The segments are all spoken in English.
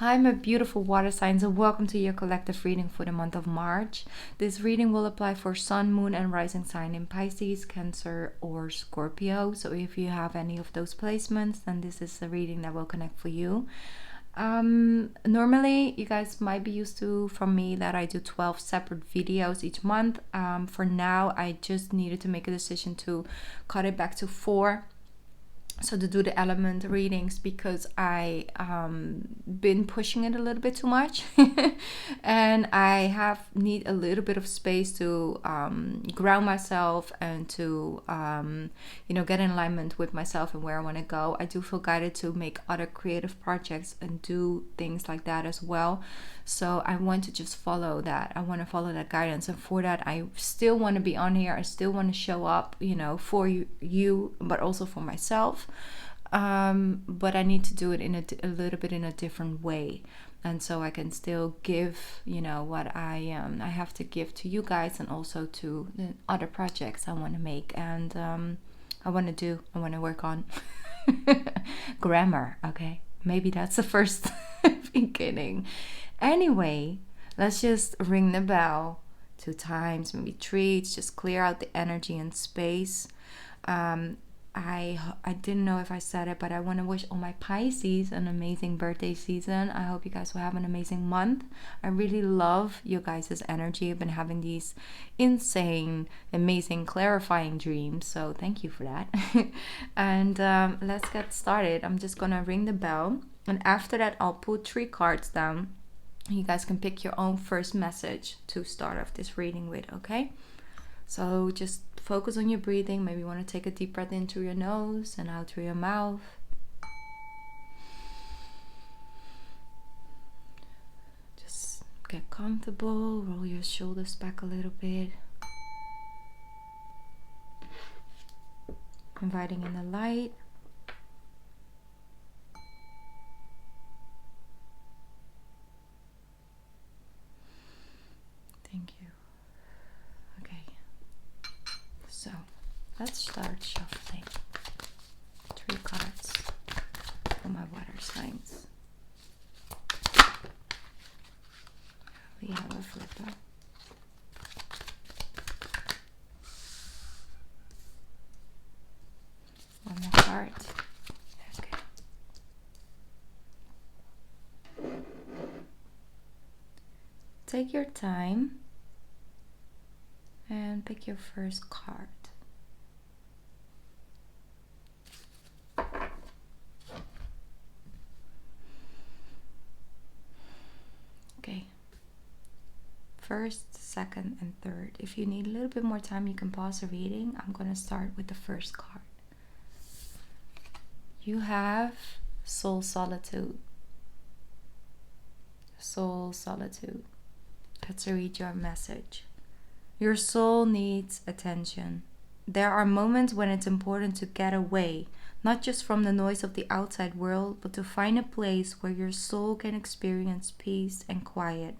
Hi, my beautiful water signs, and welcome to your collective reading for the month of March. This reading will apply for Sun, Moon, and Rising sign in Pisces, Cancer, or Scorpio. So if you have any of those placements, then this is a reading that will connect for you. Normally, you guys might be used to from me that I do 12 separate videos each month. For now, I just needed to make a decision to cut it back to 4. So to do the element readings, because I been pushing it a little bit too much and I need a little bit of space to ground myself and to get in alignment with myself and where I want to go. I do feel guided to make other creative projects and do things like that as well. So I want to just follow that. I want to follow that guidance, and for that I still want to be on here. I still want to show up, for you, but also for myself. But I need to do it in a little bit in a different way, and so I can still give, what I have to give to you guys, and also to the other projects I want to make, and I want to work on grammar. Okay, maybe that's the first beginning. Anyway, let's just ring the bell 2 times, maybe 3. Just clear out the energy and space. I didn't know if I said it, but I want to wish all my Pisces an amazing birthday season. I hope you guys will have an amazing month. I really love you guys' energy. I've been having these insane, amazing, clarifying dreams, so thank you for that. And let's get started. I'm just gonna ring the bell, and after that I'll put 3 cards down. You guys can pick your own first message to start off this reading with, okay? So just focus on your breathing. Maybe you want to take a deep breath in through your nose and out through your mouth. Just get comfortable. Roll your shoulders back a little bit. Inviting in the light. Thank you. Okay, so let's start shuffling 3 cards for my water signs. We have a flipper. One more card. Okay. Take your time and pick your first card. Okay. First, second, and third. If you need a little bit more time, you can pause the reading. I'm going to start with the first card. You have soul solitude. Soul solitude. Let's read your message. Your soul needs attention. There are moments when it's important to get away, not just from the noise of the outside world, but to find a place where your soul can experience peace and quiet.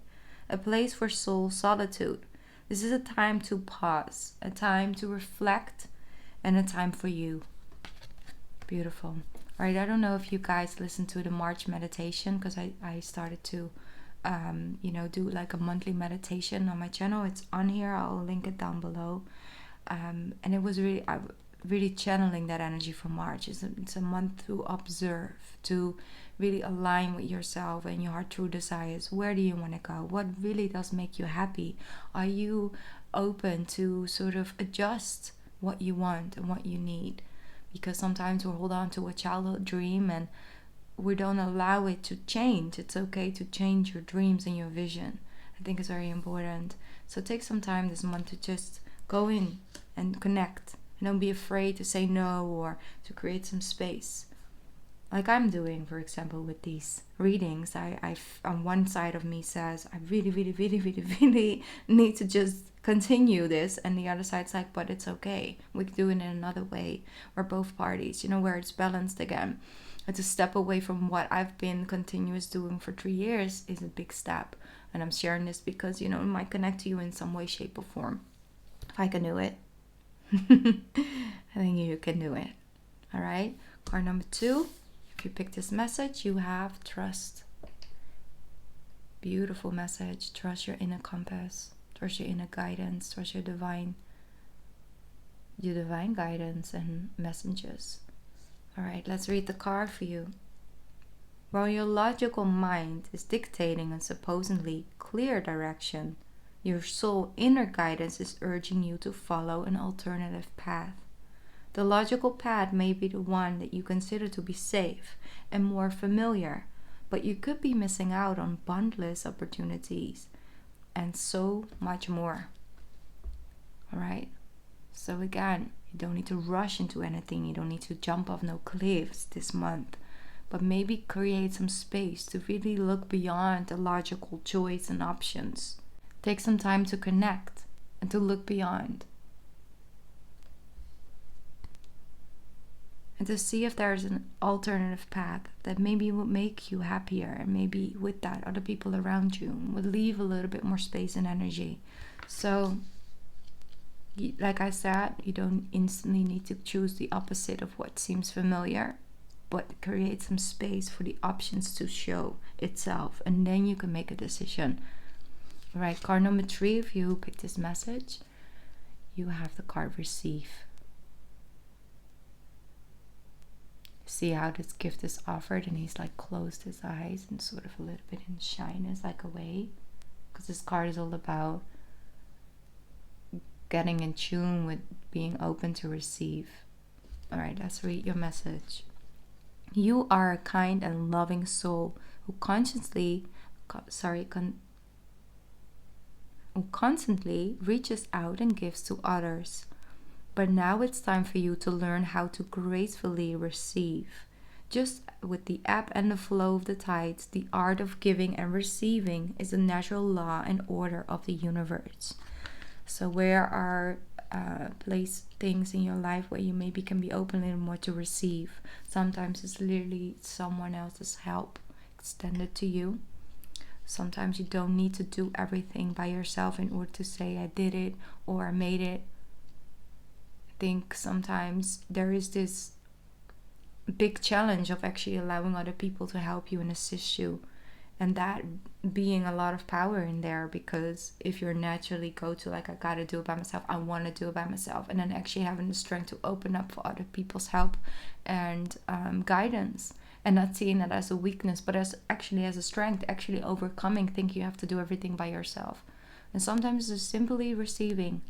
A place for soul solitude. This is a time to pause, a time to reflect, and a time for you. Beautiful. All right, I don't know if you guys listened to the March meditation, because I started to do like a monthly meditation on my channel. It's on here. I'll link it down below. And it was really channeling that energy from March. It's a month to observe, to really align with yourself and your heart true desires. Where do you want to go? What really does make you happy? Are you open to sort of adjust what you want and what you need? Because sometimes we hold on to a childhood dream and we don't allow it to change. It's okay to change your dreams and your vision. I think it's very important. So take some time this month to just go in and connect. And don't be afraid to say no or to create some space. Like I'm doing, for example, with these readings. I on one side of me says, I really, really, really, really, really need to just continue this. And the other side's like, but it's okay. We can do it in another way. Where both parties, where it's balanced again. And to step away from what I've been continuous doing for 3 years is a big step. And I'm sharing this because, it might connect to you in some way, shape, or form. If I can do it, I think you can do it. All right. Card number 2. If you pick this message, you have trust. Beautiful message. Trust your inner compass. Trust your inner guidance. Trust your divine guidance and messages. All right, let's read the card for you. While your logical mind is dictating a supposedly clear direction, your soul inner guidance is urging you to follow an alternative path. The logical path may be the one that you consider to be safe and more familiar, but you could be missing out on boundless opportunities and so much more. All right? So again, you don't need to rush into anything. You don't need to jump off no cliffs this month. But maybe create some space to really look beyond the logical choice and options. Take some time to connect and to look beyond. And to see if there's an alternative path that maybe would make you happier, and maybe with that other people around you would leave a little bit more space and energy. So like I said, you don't instantly need to choose the opposite of what seems familiar, but create some space for the options to show itself, and then you can make a decision. All right, card number 3, if you pick this message, you have the card receive. See how this gift is offered, and he's like closed his eyes and sort of a little bit in shyness, like away, because this card is all about getting in tune with being open to receive. All right, let's read your message. You are a kind and loving soul who constantly reaches out and gives to others. But now it's time for you to learn how to gracefully receive. Just with the ebb and the flow of the tides, the art of giving and receiving is a natural law and order of the universe. So where are things in your life where you maybe can be open a little more to receive? Sometimes it's literally someone else's help extended to you. Sometimes you don't need to do everything by yourself in order to say I did it or I made it. I think sometimes there is this big challenge of actually allowing other people to help you and assist you, and that being a lot of power in there, because if you're naturally go to like I gotta do it by myself, I want to do it by myself, and then actually having the strength to open up for other people's help and guidance, and not seeing that as a weakness but as actually as a strength, actually overcoming thinking you have to do everything by yourself. And sometimes it's simply receiving,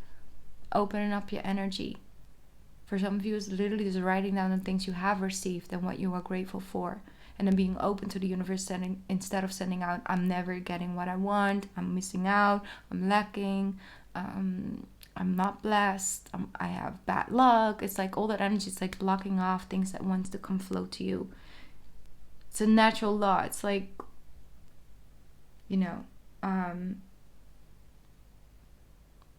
opening up your energy. For some of you, it's literally just writing down the things you have received and what you are grateful for. And then being open to the universe, instead of sending out, I'm never getting what I want, I'm missing out, I'm lacking, I'm not blessed, I have bad luck. It's like all that energy is like blocking off things that wants to come flow to you. It's a natural law. It's like,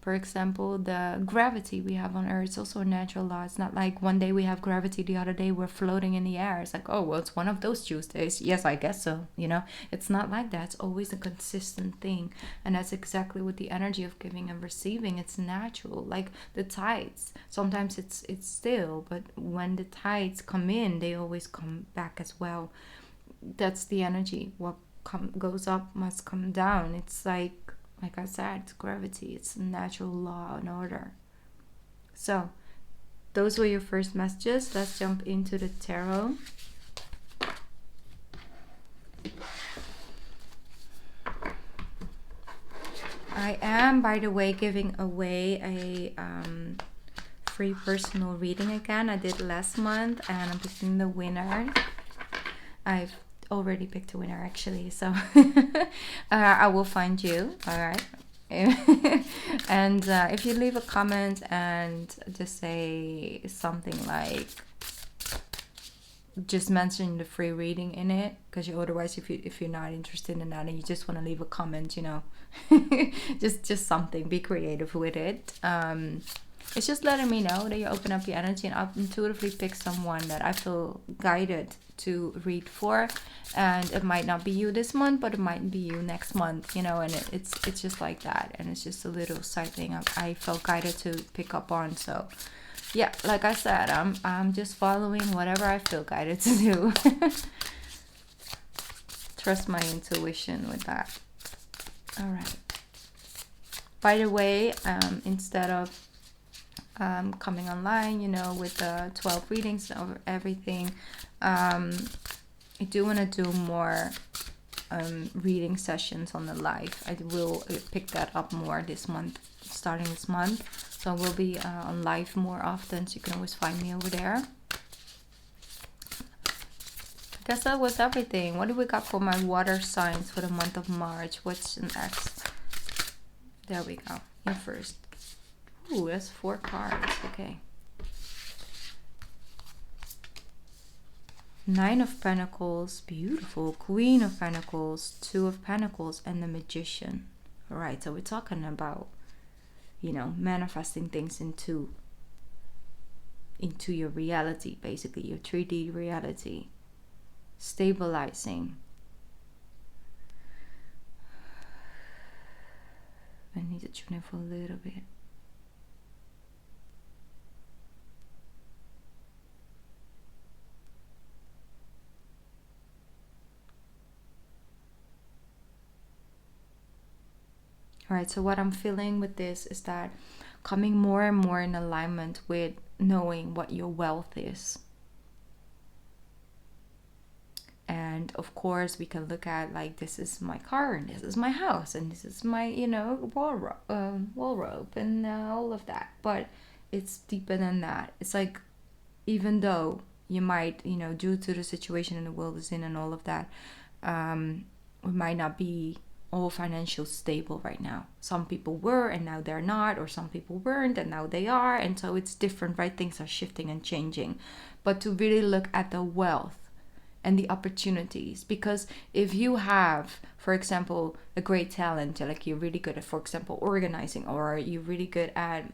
for example, the gravity we have on Earth is also a natural law. It's not like one day we have gravity, the other day we're floating in the air. It's like, oh, well, it's one of those Tuesdays. Yes, I guess so. It's not like that. It's always a consistent thing. And that's exactly with the energy of giving and receiving. It's natural. Like the tides. Sometimes it's still, but when the tides come in, they always come back as well. That's the energy. What goes up must come down. It's like I said, it's gravity. It's a natural law and order. So, those were your first messages. Let's jump into the tarot. I am, by the way, giving away a free personal reading again. I did last month, and I'm picking the winner. I've already picked a winner actually, so I will find you. All right. And if you leave a comment and just say something like, just mention the free reading in it, because otherwise if you're not interested in that and you just want to leave a comment, just something, be creative with it. It's just letting me know that you open up your energy, and I'll intuitively pick someone that I feel guided to read for. And it might not be you this month, but it might be you next month, and it's just like that. And it's just a little side thing I felt guided to pick up on. So yeah, like I said, I'm just following whatever I feel guided to do. Trust my intuition with that. All right. By the way, instead of coming online, you know, with the 12 readings of everything, I do want to do more reading sessions on the live. I will pick that up more this month, starting this month. So I will be on live more often, so you can always find me over there. I guess that was everything. What do we got for my water signs for the month of March? What's next? There we go. You first. Ooh, that's 4 cards. Okay. 9 of Pentacles. Beautiful. Queen of Pentacles. 2 of Pentacles. And the Magician. All right. So we're talking about, you know, manifesting things into your reality, basically. Your 3D reality. Stabilizing. I need to tune it for a little bit. Alright, so what I'm feeling with this is that coming more and more in alignment with knowing what your wealth is. And of course, we can look at like, this is my car, and this is my house, and this is my, you know, wardrobe, and all of that. But it's deeper than that. It's like, even though you might, you know, due to the situation in the world is in and all of that, we might not be all financially stable right now. Some people were and now they're not, or some people weren't and now they are. And so it's different, right? Things are shifting and changing. But to really look at the wealth and the opportunities, because if you have, for example, a great talent, like you're really good at, for example, organizing, or you're really good at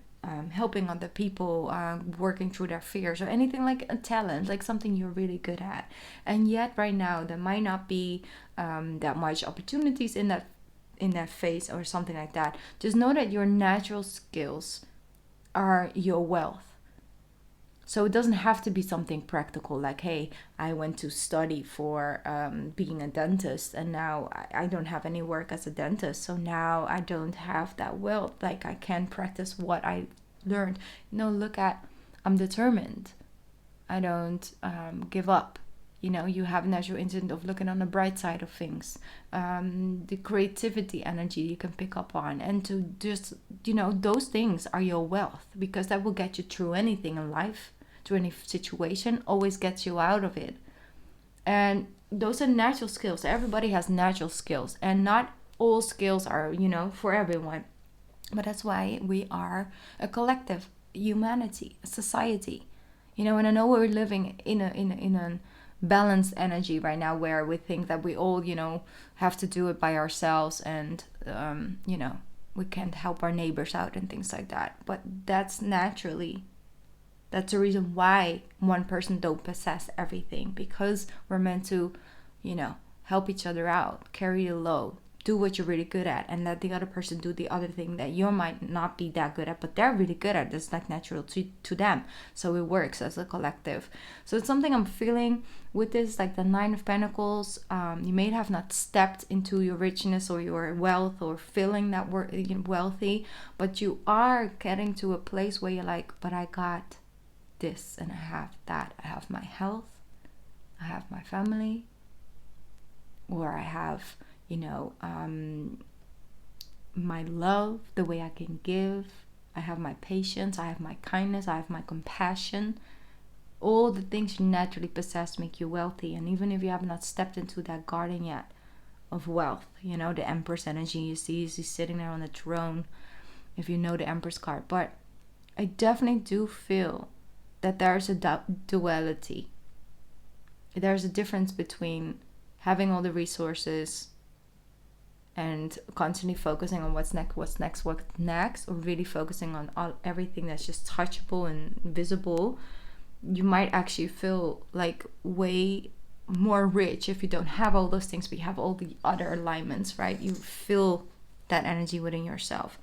helping other people, working through their fears, or anything, like a talent, like something you're really good at, and yet right now there might not be that much opportunities in that phase or something like that, just know that your natural skills are your wealth. So it doesn't have to be something practical, like, hey, I went to study for being a dentist, and now I don't have any work as a dentist, so now I don't have that wealth, like I can't practice what I learned. No, look at, I'm determined. I don't give up. You know, you have a natural instinct of looking on the bright side of things. The creativity energy you can pick up on, and to just, you know, those things are your wealth, because that will get you through anything in life. To any situation, always gets you out of it. And those are natural skills. Everybody has natural skills, and not all skills are, you know, for everyone. But that's why we are a collective, humanity, a society, you know. And I know we're living in a balanced energy right now, where we think that we all, you know, have to do it by ourselves, and you know, we can't help our neighbors out and things like that. But that's naturally, that's the reason why one person don't possess everything, because we're meant to, you know, help each other out, carry the load, do what you're really good at, and let the other person do the other thing that you might not be that good at, but they're really good at. It's like natural to them. So it works as a collective. So it's something I'm feeling with this, like the 9 of Pentacles. You may have not stepped into your richness or your wealth, or feeling that we're wealthy, but you are getting to a place where you're like, but I got this, and I have that. I have my health, I have my family, or I have, you know, my love, the way I can give. I have my patience, I have my kindness, I have my compassion. All the things you naturally possess make you wealthy. And even if you have not stepped into that garden yet of wealth, you know, the Empress energy you see is sitting there on the throne, if you know the Empress card. But I definitely do feel that there's a duality. There's a difference between having all the resources and constantly focusing on what's next, or really focusing on everything that's just touchable and visible. You might actually feel like way more rich if you don't have all those things, but you have all the other alignments, right? You feel that energy within yourself.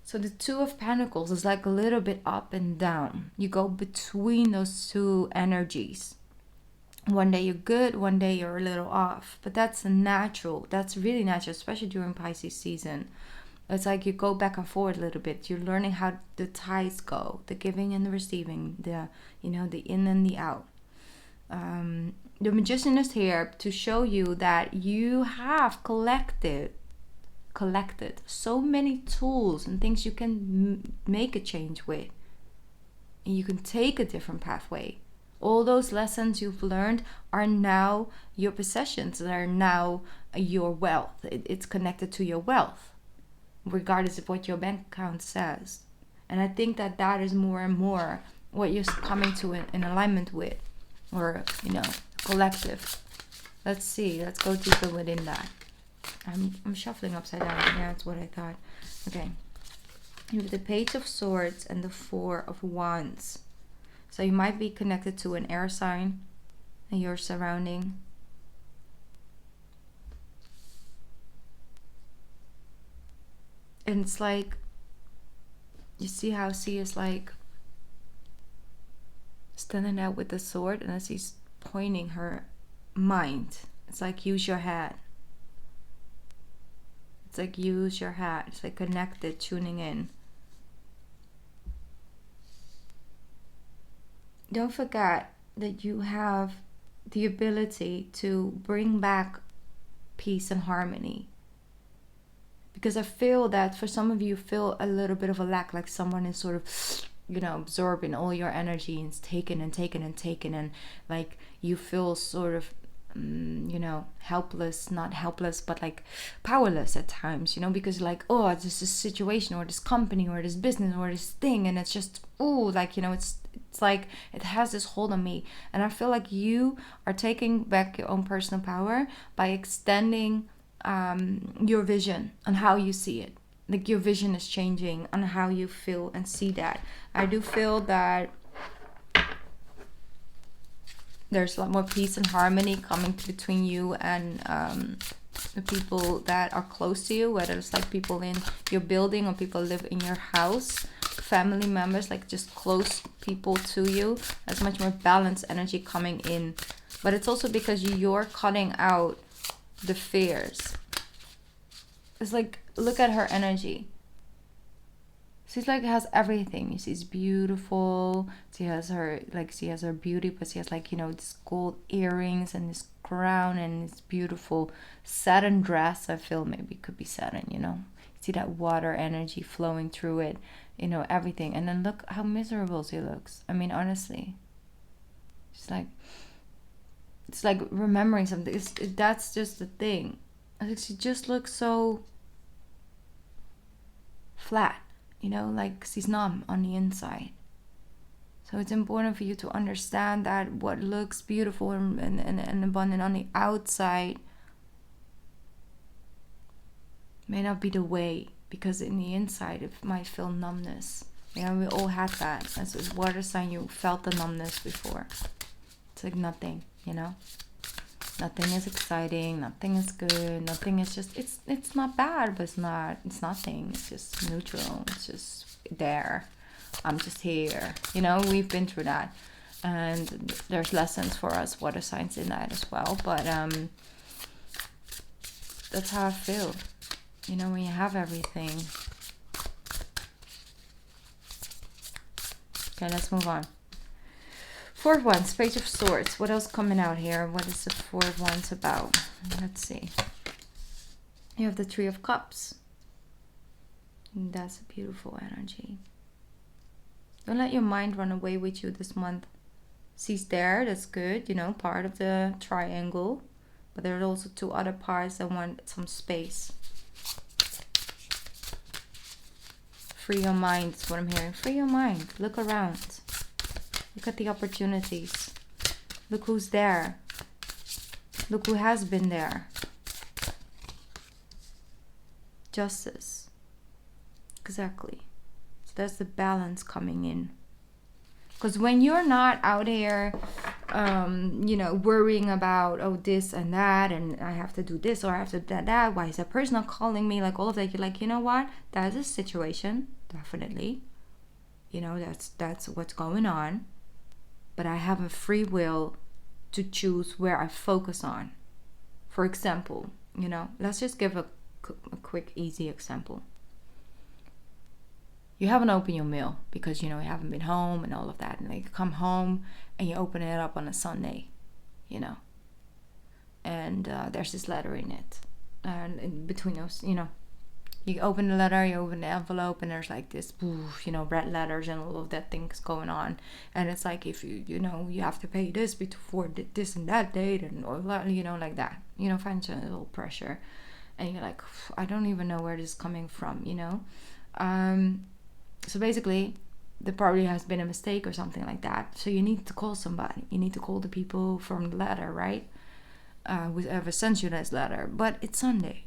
So the 2 of Pentacles is like a little bit up and down. You go between those two energies. One day you're good, one day you're a little off. But that's natural. That's really natural, especially during Pisces season. It's like you go back and forth a little bit. You're learning how the tides go, the giving and the receiving, the in and the out. The Magician is here to show you that you have collected so many tools and things you can make a change with. And you can take a different pathway. All those lessons you've learned are now your possessions. They are now your wealth. It's connected to your wealth, regardless of what your bank account says. And I think that is more and more what you're coming to in alignment with, or collective. Let's see. Let's go deeper within that. I'm shuffling upside down. Yeah, that's what I thought. Okay. You have the Page of Swords and the Four of Wands. So you might be connected to an air sign and your surrounding. And it's like, you see how she is like standing out with the sword, and as he's pointing her mind, it's like, use your head. It's like, use your head. It's like connected, tuning in. Don't forget that you have the ability to bring back peace and harmony. Because I feel that for some of you feel a little bit of a lack, like someone is sort of, absorbing all your energy and taking and like you feel sort of, helpless, not helpless, but like powerless at times, because like, oh, this is situation or this company or this business or this thing, and it's just, it's like it has this hold on me. And I feel like you are taking back your own personal power by extending your vision on how you see it. Like your vision is changing on how you feel and see that. I do feel that there's a lot more peace and harmony coming between you and the people that are close to you, whether it's like people in your building or people live in your house, family members, like just close people to you. There's much more balanced energy coming in. But it's also because you're cutting out the fears. It's like, look at her energy. She's like, has everything. She's beautiful. She has her beauty, but she has like, this gold earrings and this crown and this beautiful satin dress. I feel maybe it could be satin, See that water energy flowing through it, everything. And then look how miserable she looks. I mean, honestly. It's like remembering something. That's just the thing. I think she just looks so flat, like she's numb on the inside. So it's important for you to understand that what looks beautiful and abundant on the outside may not be the way, because in the inside it might feel numbness. We all had that. As a water sign, you felt the numbness before. It's like nothing, Nothing is exciting, nothing is good, nothing is just, it's not bad, but it's nothing. It's just neutral. It's just there. I'm just here. We've been through that. And there's lessons for us water signs in that as well. But that's how I feel. When you have everything. Okay, let's move on. Four of Wands, Page of Swords. What else coming out here? What is the Four of Wands about? Let's see. You have the Three of Cups. And that's a beautiful energy. Don't let your mind run away with you this month. She's there, that's good, part of the triangle. But there are also two other parts that want some space. Free your mind is what I'm hearing. Free your mind. Look around. Look at the opportunities. Look who's there. Look who has been there. Justice. Exactly. So that's the balance coming in. Because when you're not out here, worrying about, oh, this and that, and I have to do this or I have to do that. Why is that person not calling me? Like all of that. You're like, you know what? That's a situation. Definitely. That's what's going on. But I have a free will to choose where I focus on. For example, let's just give a quick, easy example. You haven't opened your mail because, you haven't been home and all of that. And you come home and you open it up on a Sunday, and there's this letter in it. And in between those, you open the letter, you open the envelope, and there's like this, red letters and all of that things going on. And it's like, if you have to pay this before this and that date, and or like that, financial pressure. And you're like, I don't even know where this is coming from, So basically, there probably has been a mistake or something like that. So you need to call somebody. You need to call the people from the letter, right? Whoever sends you this letter. But it's Sunday,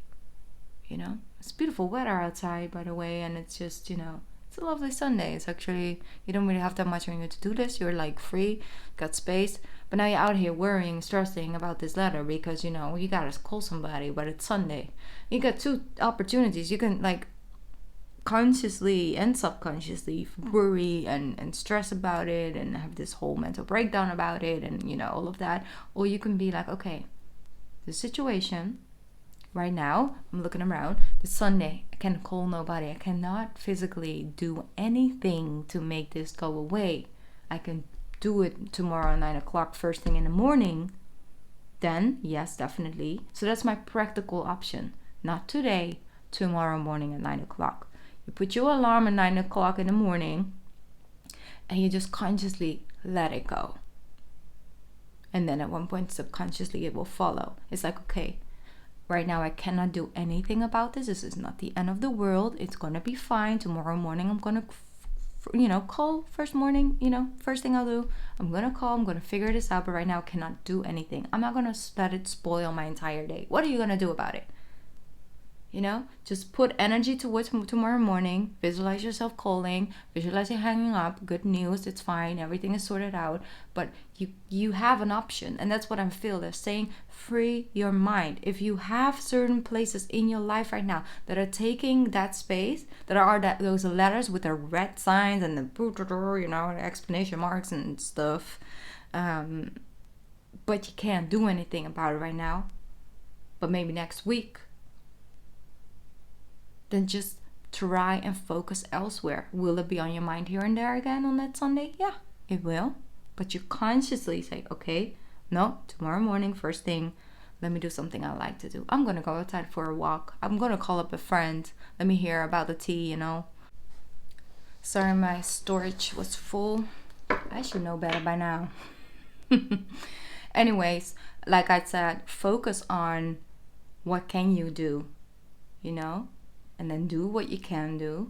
It's beautiful weather outside, by the way. And it's just, it's a lovely Sunday. It's actually, you don't really have that much on you to do this. You're like free, got space. But now you're out here worrying, stressing about this letter because, you gotta call somebody. But it's Sunday. You got two opportunities. You can like consciously and subconsciously worry and stress about it and have this whole mental breakdown about it and all of that. Or you can be like, okay, the situation right now, I'm looking around, it's Sunday, I can't call nobody, I cannot physically do anything to make this go away. I can do it tomorrow at 9 o'clock first thing in the morning. Then yes, definitely. So that's my practical option. Not today, tomorrow morning at 9 o'clock. You put your alarm at 9 o'clock in the morning and you just consciously let it go. And then at one point, subconsciously, it will follow. It's like, okay, right now I cannot do anything about this. This is not the end of the world. It's going to be fine. Tomorrow morning, I'm going to, call first morning, first thing I'll do. I'm going to call, I'm going to figure this out. But right now, I cannot do anything. I'm not going to let it spoil my entire day. What are you going to do about it? Just put energy towards tomorrow morning. Visualize yourself calling, visualize you hanging up. Good news, it's fine, everything is sorted out. But you have an option, and that's what I feel. They're saying free your mind. If you have certain places in your life right now that are taking that space, that are those letters with the red signs and the exclamation marks and stuff, but you can't do anything about it right now. But maybe next week. Then just try and focus elsewhere. Will it be on your mind here and there again on that Sunday? Yeah, it will. But you consciously say, okay, no, tomorrow morning, first thing, let me do something I like to do. I'm going to go outside for a walk. I'm going to call up a friend. Let me hear about the tea, Sorry, my storage was full. I should know better by now. Anyways, like I said, focus on what can you do, and then do what you can do.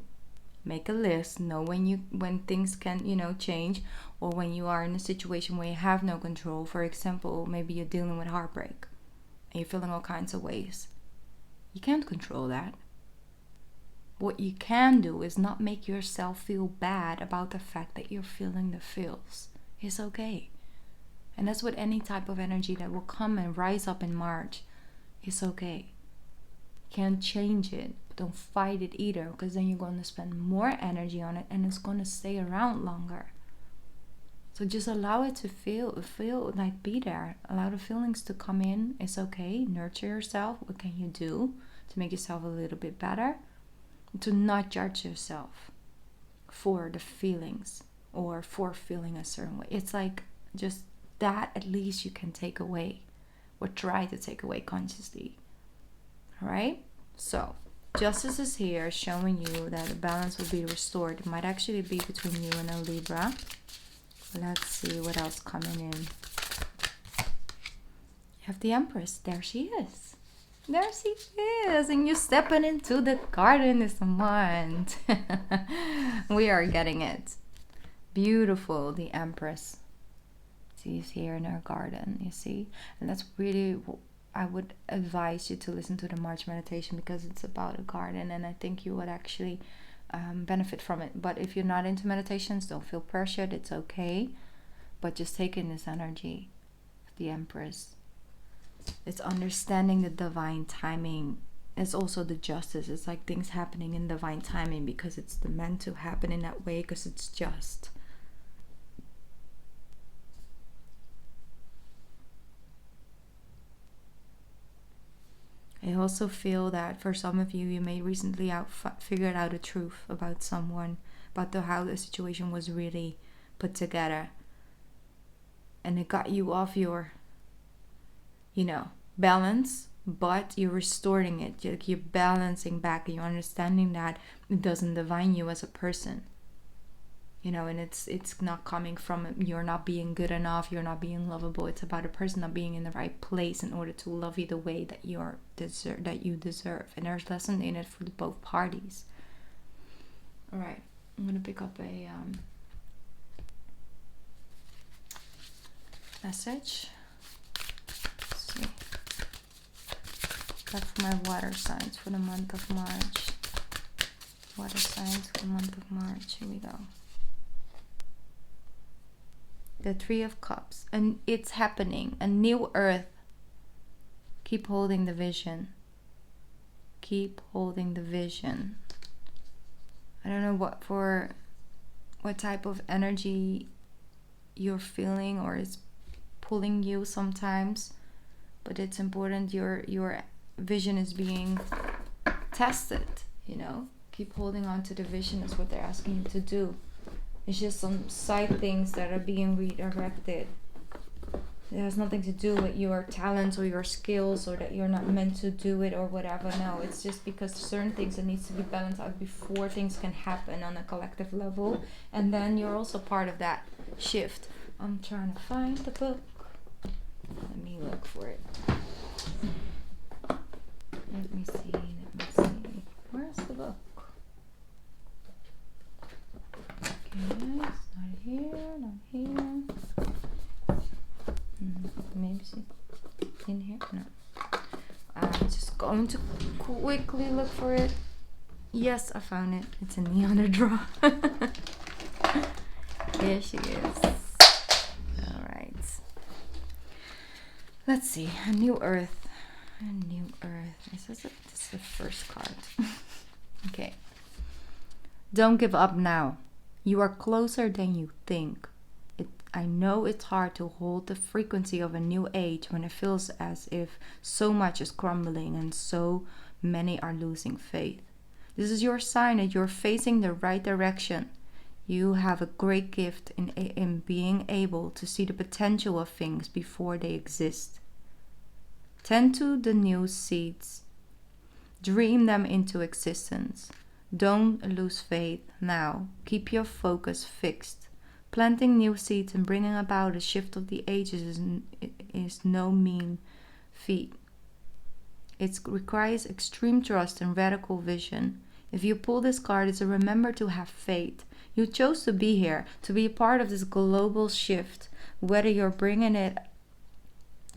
Make a list. Know when things can, change, or when you are in a situation where you have no control. For example, maybe you're dealing with heartbreak and you're feeling all kinds of ways. You can't control that. What you can do is not make yourself feel bad about the fact that you're feeling the feels. It's okay. And that's what any type of energy that will come and rise up in March. It's okay. You can't change it. Don't fight it either, because then you're going to spend more energy on it and it's going to stay around longer. So just allow it to feel like be there. Allow the feelings to come in. It's okay. Nurture yourself. What can you do to make yourself a little bit better? To not judge yourself for the feelings or for feeling a certain way. It's like just that at least you can take away, or try to take away consciously. All right? So Justice is here, showing you that the balance will be restored. It might actually be between you and a Libra. Let's see what else coming in. You have the Empress. There she is. There she is. And you're stepping into the garden this month. We are getting it. Beautiful, the Empress. She's here in her garden, you see? And that's really... I would advise you to listen to the March meditation, because it's about a garden, and I think you would actually benefit from it. But if you're not into meditations, don't feel pressured. It's okay. But just take in this energy of the Empress. It's understanding the divine timing. It's also the justice. It's like things happening in divine timing, because it's meant to happen in that way, because it's just. also feel that for some of you, you may recently figured out the truth about someone, about how the situation was really put together. And it got you off your, balance, but you're restoring it. You're balancing back, and you're understanding that it doesn't define you as a person. And it's not coming from you're not being good enough, you're not being lovable. It's about a person not being in the right place in order to love you the way that you deserve. And there's lesson in it for both parties. All right, I'm gonna pick up a message. Let's see. That's for my water signs for the month of March. Water signs for the month of March. Here we go. The Three of Cups. And it's happening. A new earth. Keep holding the vision. Keep holding the vision. I don't know what type of energy you're feeling or is pulling you sometimes, but it's important your vision is being tested. Keep holding on to the vision is what they're asking you to do. It's just some side things that are being redirected. It has nothing to do with your talents or your skills, or that you're not meant to do it or whatever. No, it's just because certain things that needs to be balanced out before things can happen on a collective level. And then you're also part of that shift. I'm trying to find the book. Let me look for it. Let me see. Where's the book? Okay, it's not here. Maybe it's in here? No. I'm just going to quickly look for it. Yes, I found it. It's in the other drawer. Here she is. Alright. Let's see. A new earth. A new earth. This is the first card. Okay. Don't give up now. You are closer than you think. I know it's hard to hold the frequency of a new age when it feels as if so much is crumbling and so many are losing faith. This is your sign that you're facing the right direction. You have a great gift in being able to see the potential of things before they exist. Tend to the new seeds. Dream them into existence. Don't lose faith now. Keep your focus fixed. Planting new seeds and bringing about a shift of the ages is no mean feat. It requires extreme trust and radical vision. If you pull this card, it's a remember to have faith. You chose to be here, to be a part of this global shift, whether you're bringing it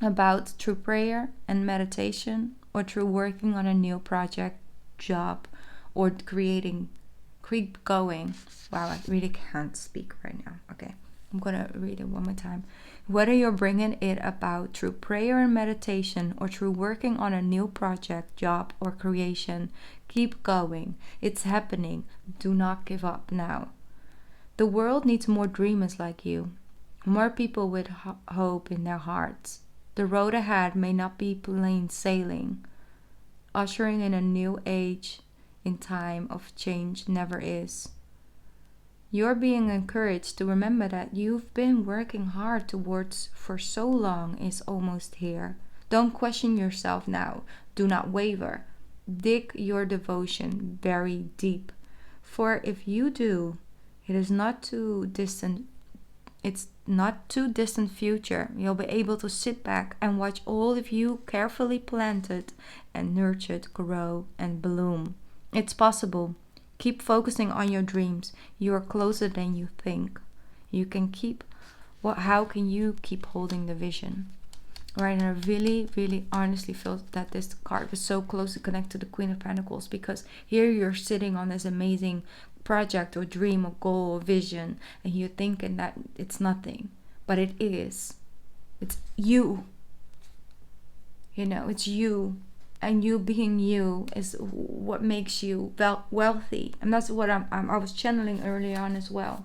about through prayer and meditation, or through working on a new project, job, or keep going. Wow, I really can't speak right now. Okay, I'm gonna read it one more time. Whether you're bringing it about through prayer and meditation, or through working on a new project, job, or creation, keep going. It's happening. Do not give up now. The world needs more dreamers like you, more people with hope in their hearts. The road ahead may not be plain sailing. Ushering in a new age in time of change never is. You're being encouraged to remember that you've been working hard towards for so long is almost here. Don't question yourself now. Do not waver. Dig your devotion very deep. For if you do, it's not too distant future. You'll be able to sit back and watch all of you carefully planted and nurtured grow and bloom. It's possible. Keep focusing on your dreams. You are closer than you think. How can you keep holding the vision? Right, and I really, really honestly feel that this card was so closely connected to the Queen of Pentacles, because here you're sitting on this amazing project or dream or goal or vision, and you're thinking that it's nothing, but it is. It's you. It's you. And you being you is what makes you wealthy. And that's what I was channeling early on as well.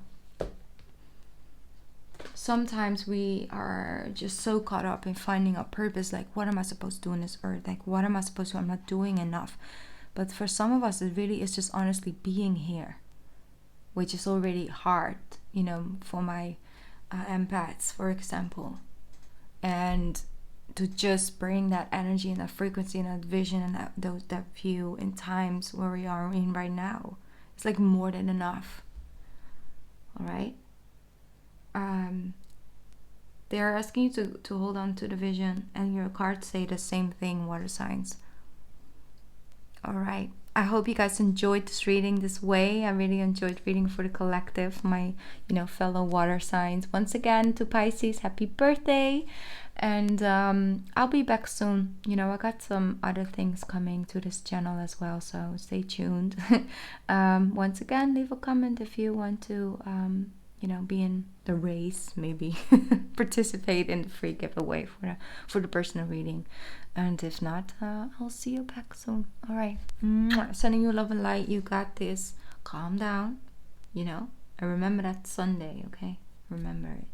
sometimes we are just so caught up in finding our purpose, like what am I supposed to do on this earth, like what am I supposed to do, I'm not doing enough. But for some of us, it really is just honestly being here, which is already hard, you know, for my empaths, for example. And to just bring that energy and that frequency and that vision and that view in times where we are in right now, it's like more than enough. All right. They're asking you to hold on to the vision, and your cards say the same thing, water signs. All right. I hope you guys enjoyed this reading this way. I really enjoyed reading for the collective, my, you know, fellow water signs. Once again, to Pisces, happy birthday. And I'll be back soon. You know, I got some other things coming to this channel as well, so stay tuned. Once again, leave a comment if you want to, you know, be in the race, maybe participate in the free giveaway for the personal reading. And if not, I'll see you back soon. All right. Sending you love and light. You got this. Calm down, you know. And remember that Sunday, okay? Remember it.